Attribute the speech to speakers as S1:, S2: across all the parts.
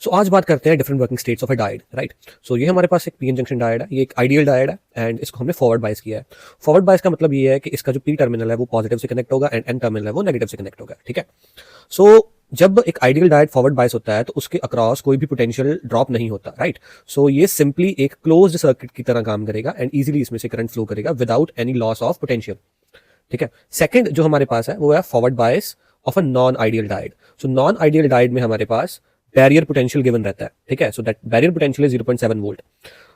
S1: सो आज बात करते हैं different working states of a diode, right. So ये हमारे पास एक पीएन जंक्शन डायोड है, ये एक आइडियल डायोड है एंड इसको हमने फॉरवर्ड बायस किया है। फॉरवर्ड बायस का मतलब ये है कि इसका जो पी टर्मिनल है वो पॉजिटिव से कनेक्ट होगा एंड एन टर्मिनल है वो नेगेटिव से कनेक्ट होगा, ठीक है। सो जब एक आइडियल डायोड फॉरवर्ड बायस होता है तो उसके अक्रॉस कोई भी पोटेंशियल ड्रॉप नहीं होता, राइट। सो ये सिंपली एक क्लोज्ड सर्किट की तरह काम करेगा एंड इजीली इसमें से करंट फ्लो करेगा without any loss of potential, ठीक है। सेकंड जो हमारे पास है वो है forward bias of a non ideal diode. So non ideal diode में हमारे पास बैरियर पोटेंशियल गिवन रहता है, ठीक है। So that barrier potential is 0.7 volt.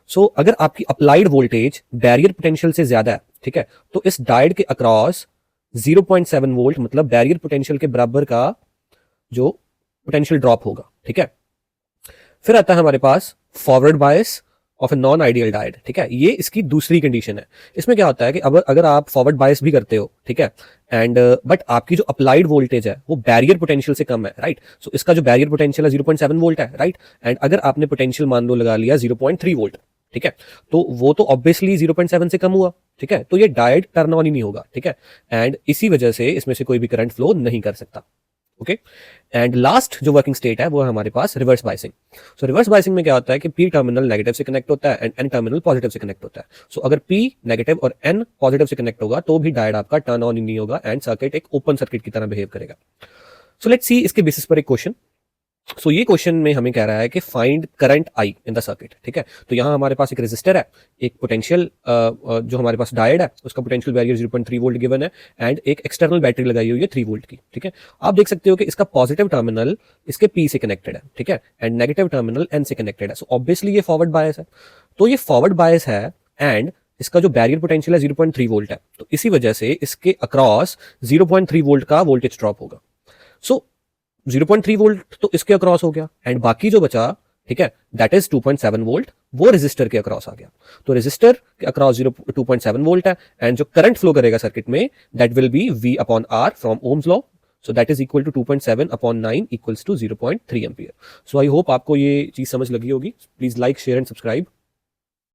S1: So अगर आपकी अप्लाइड वोल्टेज बैरियर पोटेंशियल से ज्यादा है, ठीक है, तो इस डायोड के अक्रॉस 0.7 वोल्ट मतलब बैरियर पोटेंशियल के बराबर का जो पोटेंशियल ड्रॉप होगा, ठीक है। फिर आता है हमारे पास forward bias of a non ideal diode, ठीक है। ये इसकी दूसरी कंडीशन है। इसमें क्या होता है कि अब अगर आप फॉरवर्ड बायस भी करते हो, ठीक है, एंड बट आपकी जो अप्लाइड वोल्टेज है वो बैरियर पोटेंशियल से कम है, राइट। सो इसका जो बैरियर पोटेंशियल है 0.7 वोल्ट है, राइट। एंड अगर आपने पोटेंशियल मान लो लगा लिया 0.3 वोल्ट, ठीक है, तो वो तो ऑब्वियसली 0.7 से कम हुआ, ठीक है। तो ये डायोड टर्न ऑन ही नहीं होगा, ठीक है। एंड इसी वजह से इसमें से कोई भी करंट फ्लो नहीं कर सकता, ओके। एंड लास्ट जो वर्किंग स्टेट है वो है हमारे पास reverse biasing. So reverse biasing में क्या होता है कि पी टर्मिनल नेगेटिव से कनेक्ट होता है एंड एन टर्मिनल पॉजिटिव से कनेक्ट होता है। सो अगर पी नेगेटिव और एन पॉजिटिव से कनेक्ट होगा तो भी डायोड आपका टर्न ऑन ही नहीं होगा एंड सर्किट एक ओपन सर्किट की तरह बिहेव करेगा। सो लेट्स सी इसके बेसिस पर एक क्वेश्चन। सो ये क्वेश्चन में हमें कह रहा है कि find current I in the circuit, ठीक है। तो यहाँ हमारे पास एक रेजिस्टर है, एक पोटेंशियल जो हमारे पास डायोड है उसका पोटेंशियल बैरियर 0.3 वोल्ट गिवन है एंड एक एक्सटर्नल बैटरी लगाई हुई है 3 वोल्ट की, ठीक है। आप देख सकते हो कि इसका पॉजिटिव टर्मिनल इसके पी से कनेक्टेड है, ठीक है, एंड नेगेटिव टर्मिनल एन से कनेक्टेड है। सो ऑब्वियसली ये फॉरवर्ड बायस है। तो ये फॉरवर्ड बायस है एंड इसका जो बैरियर पोटेंशियल है 0.3 वोल्ट है, तो इसी वजह से इसके अक्रॉस 0.3 वोल्ट का वोल्टेज ड्रॉप होगा। सो 0.3 वोल्ट तो इसके अक्रॉस हो गया एंड बाकी जो बचा, ठीक है, दैट इज 2.7 वोल्ट, वो रेजिस्टर के अक्रॉस आ गया। तो रेजिस्टर के अक्रॉस 2.7 वोल्ट है एंड जो करंट फ्लो करेगा सर्किट में that will be V upon R from ohm's law. So that is equal to 2.7 upon 9 equals to 0.3 ampere. So I hope आपको ये चीज समझ लगी होगी। Please like share and subscribe.